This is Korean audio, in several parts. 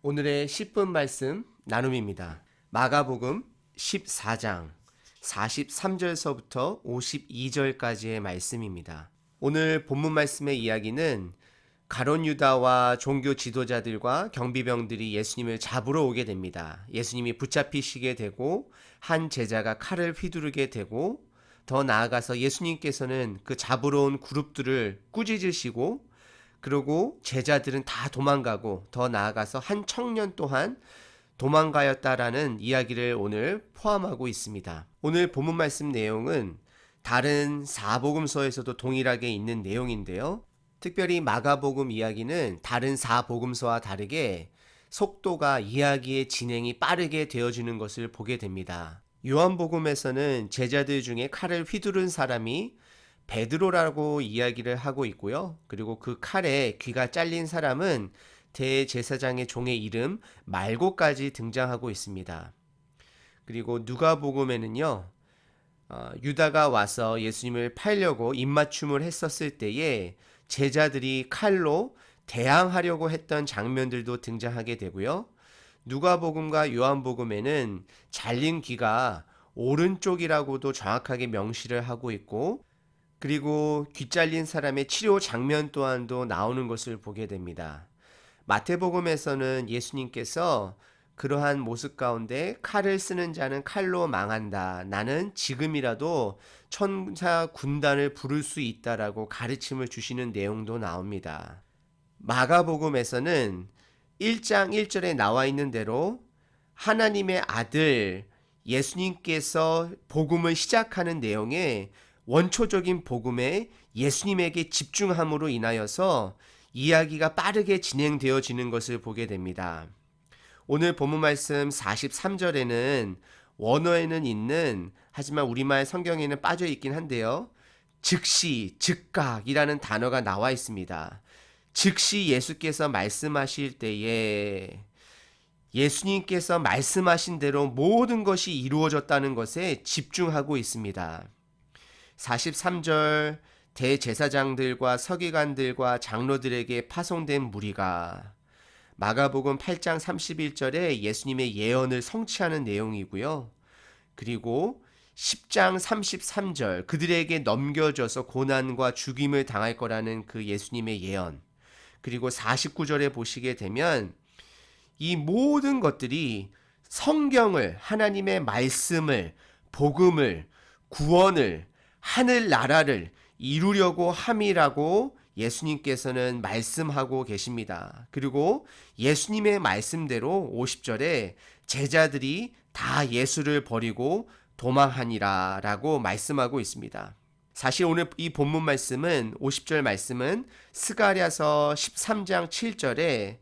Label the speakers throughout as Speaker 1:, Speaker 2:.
Speaker 1: 오늘의 10분 말씀 나눔입니다. 마가복음 14장 43절서부터 52절까지의 말씀입니다. 오늘 본문 말씀의 이야기는 가룟 유다와 종교 지도자들과 경비병들이 예수님을 잡으러 오게 됩니다. 예수님이 붙잡히시게 되고 한 제자가 칼을 휘두르게 되고 더 나아가서 예수님께서는 그 잡으러 온 그룹들을 꾸짖으시고 그리고 제자들은 다 도망가고 더 나아가서 한 청년 또한 도망가였다라는 이야기를 오늘 포함하고 있습니다. 오늘 본문 말씀 내용은 다른 사복음서에서도 동일하게 있는 내용인데요. 특별히 마가복음 이야기는 다른 사복음서와 다르게 속도가 이야기의 진행이 빠르게 되어지는 것을 보게 됩니다. 요한복음에서는 제자들 중에 칼을 휘두른 사람이 베드로라고 이야기를 하고 있고요. 그리고 그 칼에 귀가 잘린 사람은 대제사장의 종의 이름 말고까지 등장하고 있습니다. 그리고 누가복음에는요. 유다가 와서 예수님을 팔려고 입맞춤을 했었을 때에 제자들이 칼로 대항하려고 했던 장면들도 등장하게 되고요. 누가복음과 요한복음에는 잘린 귀가 오른쪽이라고도 정확하게 명시를 하고 있고 그리고 귀 잘린 사람의 치료 장면 또한도 나오는 것을 보게 됩니다. 마태복음에서는 예수님께서 그러한 모습 가운데 칼을 쓰는 자는 칼로 망한다. 나는 지금이라도 천사 군단을 부를 수 있다라고 가르침을 주시는 내용도 나옵니다. 마가복음에서는 1장 1절에 나와 있는 대로 하나님의 아들 예수님께서 복음을 시작하는 내용에 원초적인 복음에 예수님에게 집중함으로 인하여서 이야기가 빠르게 진행되어지는 것을 보게 됩니다. 오늘 본문 말씀 43절에는 원어에는 있는 하지만 우리말 성경에는 빠져 있긴 한데요. 즉시, 즉각이라는 단어가 나와 있습니다. 즉시 예수께서 말씀하실 때에 예수님께서 말씀하신 대로 모든 것이 이루어졌다는 것에 집중하고 있습니다. 43절 대제사장들과 서기관들과 장로들에게 파송된 무리가 마가복음 8장 31절에 예수님의 예언을 성취하는 내용이고요. 그리고 10장 33절 그들에게 넘겨져서 고난과 죽임을 당할 거라는 그 예수님의 예언. 그리고 49절에 보시게 되면 이 모든 것들이 성경을 하나님의 말씀을 복음을 구원을 하늘나라를 이루려고 함이라고 예수님께서는 말씀하고 계십니다. 그리고 예수님의 말씀대로 50절에 제자들이 다 예수를 버리고 도망하니라 라고 말씀하고 있습니다. 사실 오늘 이 본문 말씀은 50절 말씀은 스가랴서 13장 7절에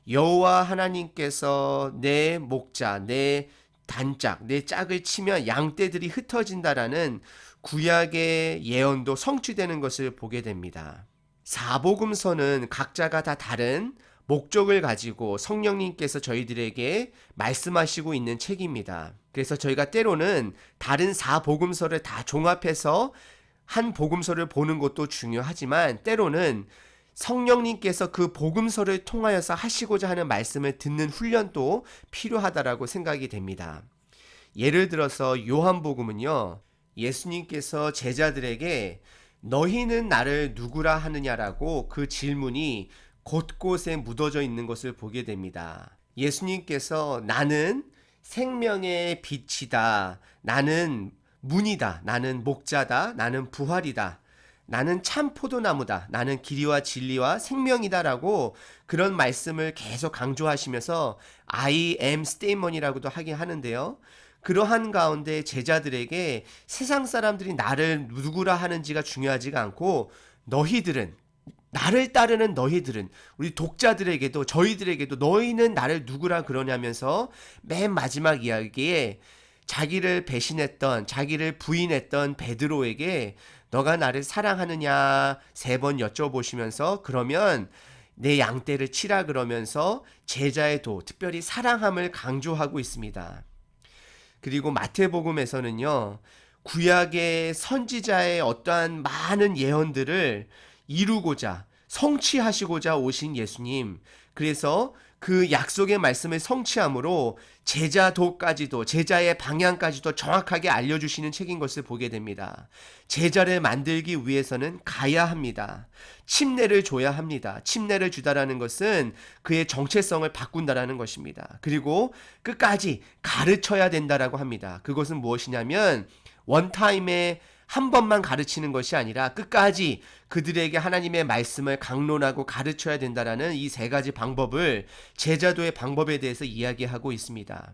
Speaker 1: 여호와 하나님께서 내 목자, 내 단짝, 내 짝을 치면 양떼들이 흩어진다라는 구약의 예언도 성취되는 것을 보게 됩니다. 사복음서는 각자가 다 다른 목적을 가지고 성령님께서 저희들에게 말씀하시고 있는 책입니다. 그래서 저희가 때로는 다른 사복음서를 다 종합해서 한 복음서를 보는 것도 중요하지만 때로는 성령님께서 그 복음서를 통하여서 하시고자 하는 말씀을 듣는 훈련도 필요하다라고 생각이 됩니다. 예를 들어서 요한복음은요. 예수님께서 제자들에게 너희는 나를 누구라 하느냐라고 그 질문이 곳곳에 묻어져 있는 것을 보게 됩니다. 예수님께서 나는 생명의 빛이다. 나는 문이다. 나는 목자다. 나는 부활이다. 나는 참 포도나무다. 나는 길이와 진리와 생명이다라고 그런 말씀을 계속 강조하시면서 I am statement이라고도 하긴 하는데요. 그러한 가운데 제자들에게 세상 사람들이 나를 누구라 하는지가 중요하지가 않고 너희들은 나를 따르는 너희들은 우리 독자들에게도 저희들에게도 너희는 나를 누구라 그러냐면서 맨 마지막 이야기에 자기를 배신했던 자기를 부인했던 베드로에게 너가 나를 사랑하느냐 3번 여쭤보시면서 그러면 내 양떼를 치라 그러면서 제자의 도 특별히 사랑함을 강조하고 있습니다. 그리고 마태복음에서는요. 구약의 선지자의 어떠한 많은 예언들을 이루고자 성취하시고자 오신 예수님. 그래서 그 약속의 말씀을 성취함으로 제자도까지도, 제자의 방향까지도 정확하게 알려주시는 책인 것을 보게 됩니다. 제자를 만들기 위해서는 가야 합니다. 침례를 줘야 합니다. 침례를 주다라는 것은 그의 정체성을 바꾼다라는 것입니다. 그리고 끝까지 가르쳐야 된다라고 합니다. 그것은 무엇이냐면 원타임에 한 번만 가르치는 것이 아니라 끝까지 그들에게 하나님의 말씀을 강론하고 가르쳐야 된다라는 이 세 가지 방법을, 제자도의 방법에 대해서 이야기하고 있습니다.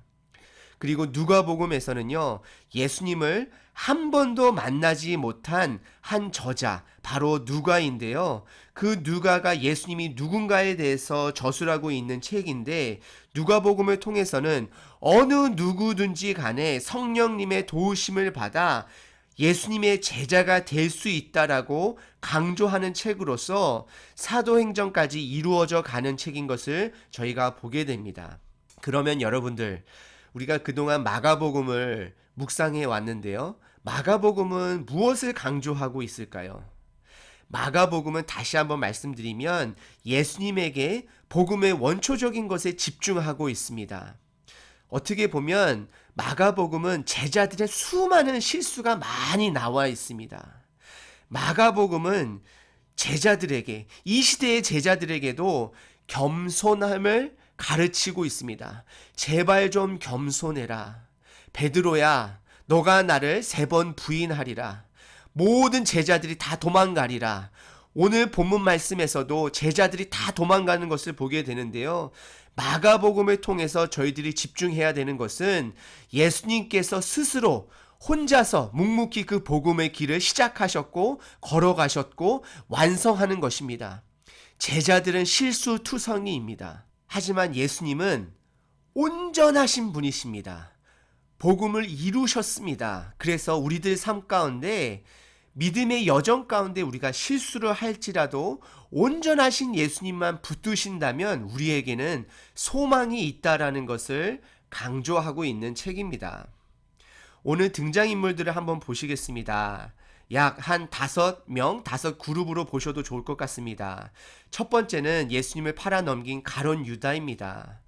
Speaker 1: 그리고 누가복음에서는요, 예수님을 한 번도 만나지 못한 한 저자, 바로 누가인데요. 그 누가가 예수님이 누군가에 대해서 저술하고 있는 책인데, 누가복음을 통해서는 어느 누구든지 간에 성령님의 도우심을 받아 예수님의 제자가 될 수 있다라고 강조하는 책으로서 사도행전까지 이루어져 가는 책인 것을 저희가 보게 됩니다. 그러면 여러분들, 우리가 그동안 마가복음을 묵상해 왔는데요. 마가복음은 무엇을 강조하고 있을까요? 마가복음은 다시 한번 말씀드리면 예수님에게 복음의 원초적인 것에 집중하고 있습니다. 어떻게 보면 마가복음은 제자들의 수많은 실수가 많이 나와 있습니다. 마가복음은 제자들에게, 이 시대의 제자들에게도 겸손함을 가르치고 있습니다. 제발 좀 겸손해라. 베드로야, 너가 나를 3번 부인하리라. 모든 제자들이 다 도망가리라. 오늘 본문 말씀에서도 제자들이 다 도망가는 것을 보게 되는데요. 마가복음을 통해서 저희들이 집중해야 되는 것은 예수님께서 스스로 혼자서 묵묵히 그 복음의 길을 시작하셨고 걸어가셨고 완성하는 것입니다. 제자들은 실수투성이입니다. 하지만 예수님은 온전하신 분이십니다. 복음을 이루셨습니다. 그래서 우리들 삶 가운데, 믿음의 여정 가운데 우리가 실수를 할지라도 온전하신 예수님만 붙드신다면 우리에게는 소망이 있다라는 것을 강조하고 있는 책입니다. 오늘 등장인물들을 한번 보시겠습니다. 약 한 5명, 5그룹으로 보셔도 좋을 것 같습니다. 첫 번째는 예수님을 팔아넘긴 가룟 유다입니다.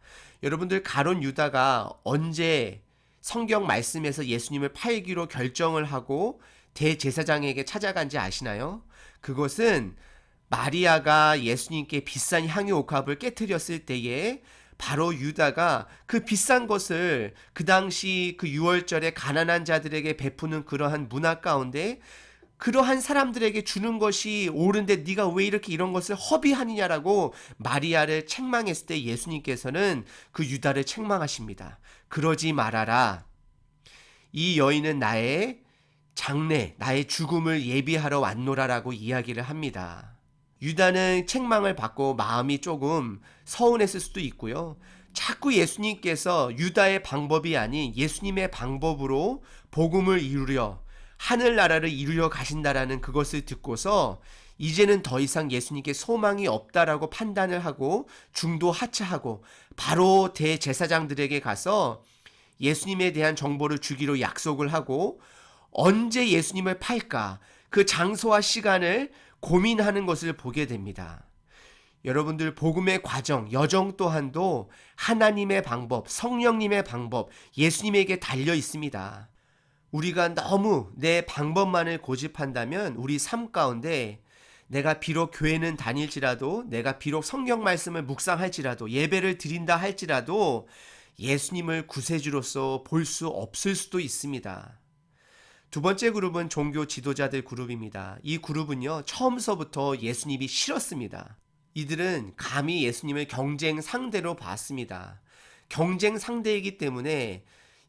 Speaker 1: 여러분들, 가룟 유다가 언제 성경 말씀에서 예수님을 팔기로 결정을 하고 대제사장에게 찾아간지 아시나요? 그것은 마리아가 예수님께 비싼 향유 옥합을 깨트렸을 때에 바로 유다가 그 비싼 것을 그 당시 그 유월절에 가난한 자들에게 베푸는 그러한 문화 가운데 그러한 사람들에게 주는 것이 옳은데 네가 왜 이렇게 이런 것을 허비하느냐라고 마리아를 책망했을 때 예수님께서는 그 유다를 책망하십니다. 그러지 말아라. 이 여인은 나의 장래, 나의 죽음을 예비하러 왔노라라고 이야기를 합니다. 유다는 책망을 받고 마음이 조금 서운했을 수도 있고요. 자꾸 예수님께서 유다의 방법이 아닌 예수님의 방법으로 복음을 이루려, 하늘나라를 이루려 가신다라는 그것을 듣고서 이제는 더 이상 예수님께 소망이 없다라고 판단을 하고 중도 하차하고 바로 대제사장들에게 가서 예수님에 대한 정보를 주기로 약속을 하고 언제 예수님을 팔까, 그 장소와 시간을 고민하는 것을 보게 됩니다. 여러분들, 복음의 과정, 여정 또한도 하나님의 방법, 성령님의 방법, 예수님에게 달려 있습니다. 우리가 너무 내 방법만을 고집한다면 우리 삶 가운데 내가 비록 교회는 다닐지라도, 내가 비록 성경 말씀을 묵상할지라도, 예배를 드린다 할지라도 예수님을 구세주로서 볼 수 없을 수도 있습니다. 두 번째 그룹은 종교 지도자들 그룹입니다. 이 그룹은요, 처음서부터 예수님이 싫었습니다. 이들은 감히 예수님을 경쟁 상대로 봤습니다. 경쟁 상대이기 때문에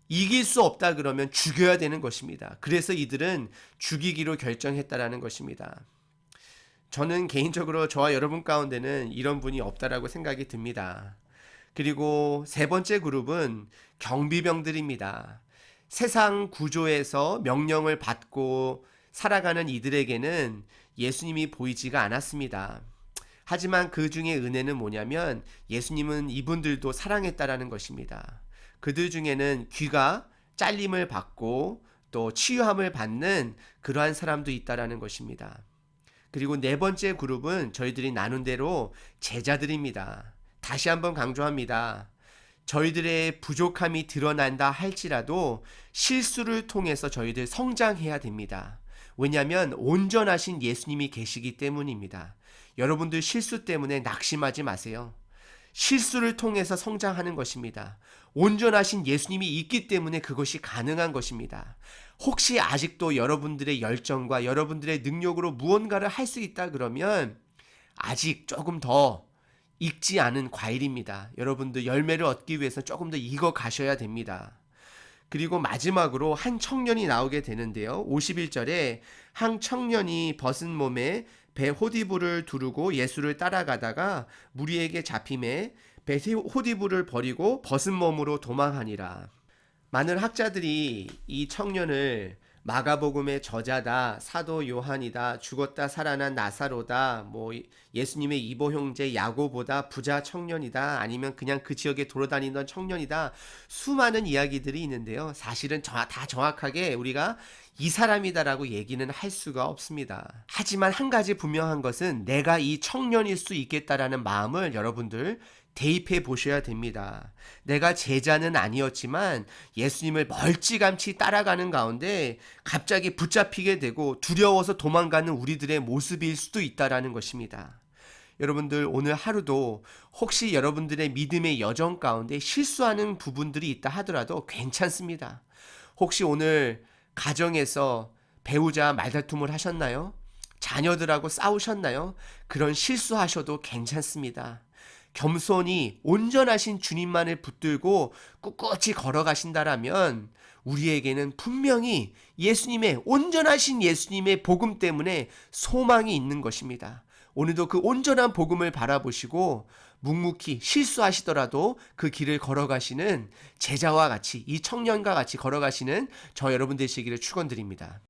Speaker 1: 이길 수 없다 그러면 죽여야 되는 것입니다. 그래서 이들은 죽이기로 결정했다라는 것입니다. 저는 개인적으로 저와 여러분 가운데는 이런 분이 없다라고 생각이 듭니다. 그리고 세 번째 그룹은 경비병들입니다. 세상 구조에서 명령을 받고 살아가는 이들에게는 예수님이 보이지가 않았습니다. 하지만 그 중에 은혜는 뭐냐면 예수님은 이분들도 사랑했다라는 것입니다. 그들 중에는 귀가 잘림을 받고 또 치유함을 받는 그러한 사람도 있다라는 것입니다. 그리고 네 번째 그룹은 저희들이 나눈 대로 제자들입니다. 다시 한번 강조합니다. 저희들의 부족함이 드러난다 할지라도 실수를 통해서 저희들 성장해야 됩니다. 왜냐하면 온전하신 예수님이 계시기 때문입니다. 여러분들 실수 때문에 낙심하지 마세요. 실수를 통해서 성장하는 것입니다. 온전하신 예수님이 있기 때문에 그것이 가능한 것입니다. 혹시 아직도 여러분들의 열정과 여러분들의 능력으로 무언가를 할 수 있다 그러면 아직 조금 더 익지 않은 과일입니다. 여러분들 열매를 얻기 위해서 조금 더 익어 가셔야 됩니다. 그리고 마지막으로 한 청년이 나오게 되는데요. 51절에 한 청년이 벗은 몸에 배 호디부를 두르고 예수를 따라가다가 무리에게 잡힘에 배 호디부를 버리고 벗은 몸으로 도망하니라. 많은 학자들이 이 청년을 마가복음의 저자다, 사도 요한이다, 죽었다 살아난 나사로다, 예수님의 이보 형제 야고보다, 부자 청년이다, 아니면 그냥 그 지역에 돌아다니던 청년이다, 수많은 이야기들이 있는데요. 사실은 다 정확하게 우리가 이 사람이다라고 얘기는 할 수가 없습니다. 하지만 한 가지 분명한 것은 내가 이 청년일 수 있겠다라는 마음을 여러분들 대입해 보셔야 됩니다. 내가 제자는 아니었지만 예수님을 멀찌감치 따라가는 가운데 갑자기 붙잡히게 되고 두려워서 도망가는 우리들의 모습일 수도 있다라는 것입니다. 여러분들 오늘 하루도 혹시 여러분들의 믿음의 여정 가운데 실수하는 부분들이 있다 하더라도 괜찮습니다. 혹시 오늘 가정에서 배우자 말다툼을 하셨나요? 자녀들하고 싸우셨나요? 그런 실수하셔도 괜찮습니다. 겸손히 온전하신 주님만을 붙들고 꿋꿋이 걸어가신다라면 우리에게는 분명히 예수님의 온전하신 예수님의 복음 때문에 소망이 있는 것입니다. 오늘도 그 온전한 복음을 바라보시고 묵묵히 실수하시더라도 그 길을 걸어가시는 제자와 같이 이 청년과 같이 걸어가시는 저 여러분 되시기를 축원드립니다.